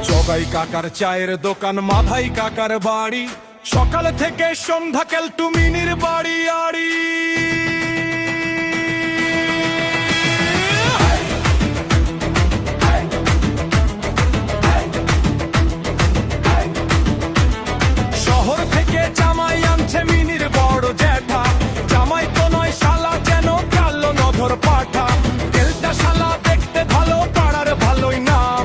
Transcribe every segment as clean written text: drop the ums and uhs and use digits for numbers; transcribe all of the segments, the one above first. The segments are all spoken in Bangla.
জগাই কাকার চায়ের দোকান, মাধাই কাকার বাড়ি, সকাল থেকে সন্ধ্যা কেলটু মিনির বাড়ি আড়ি। শহর থেকে জামাই আনছে মিনির বড় জ্যাঠা, জামাই তো নয় শালা, যেন কালো নধর পাঠা। কেলটা শালা দেখতে ভালো, পাড়ার ভালোই নাম,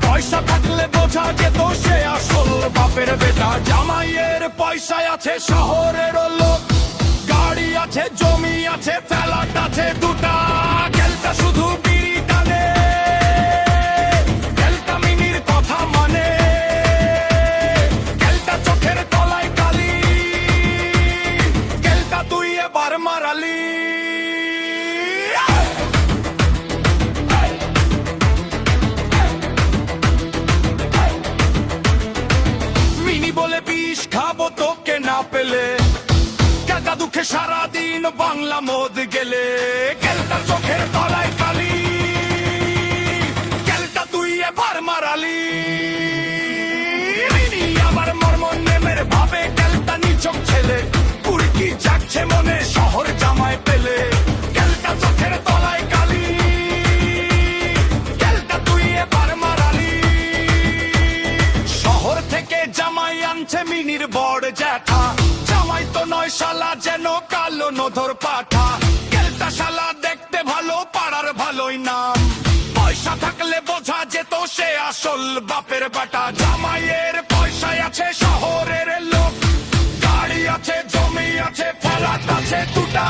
পয়সা থাকলে বোঝা যেত সে আসল বাপের বেটা। জামাইয়ের পয়সায় আছে শহরের লোক, গাড়ি আছে, জমি আছে, ফ্ল্যাট আছে দুটা। কেলটা শুধু বিড়ি টানে, কেলটা মিনির কথা মানে, কেলটা চোখের তলায় কালি, কেলটা তুই এবার মারালি। বলে বিষ খাবো তোকে না পেলে, কেলটা দুঃখে সারাদিন বাংলা মদ গেলে। কেলটা চোখের তলায় কালি, কেলটা তুই এবার মারালি। আবার মর্ম নেমের ভাবে কেলটা নিচক ছেলে, কুড়কি জাগছে মনে শহর জামায় পেলে। কেলটা চোখের তলায় কালি, কেলটা তুই এবার মারালি। শহর থেকে জামাই আনছে মিনির বড় জ্যাঠা, জামাই তো নয় শালা, যেন কালো নধর পাঠা। কেলটা শালা দেখতে ভালো, পাড়ার ভালোই নাম, পয়সা থাকলে বোঝা যেত সে আসল বাপের বেটা। জামাইয়ের পয়সায় আছে শহরের লোক, গাড়ি আছে, জমি আছে, ফ্ল্যাট আছে দুটা।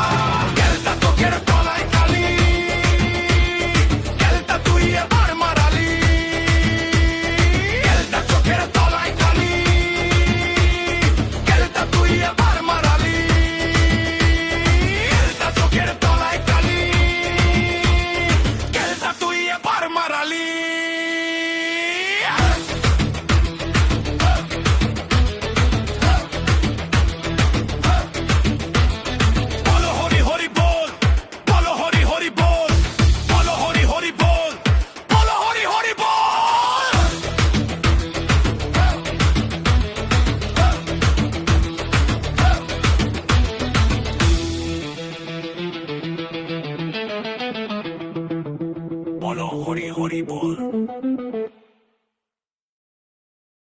কেলটা চোখের তলায় কালি, কেলটা তুই এবার মারালি। কেলটা চোখের তলায় কালি, কেলটা তুই এবার মারালি। কেলটা চোখের তলায় কালি, কেলটা তুই এবার মারালি। বলো হরি হরি বল, বলো হরি হরি বল, বলো হরি হরি বল, বলো হরি হরি বল। বলো হরি হরি বল।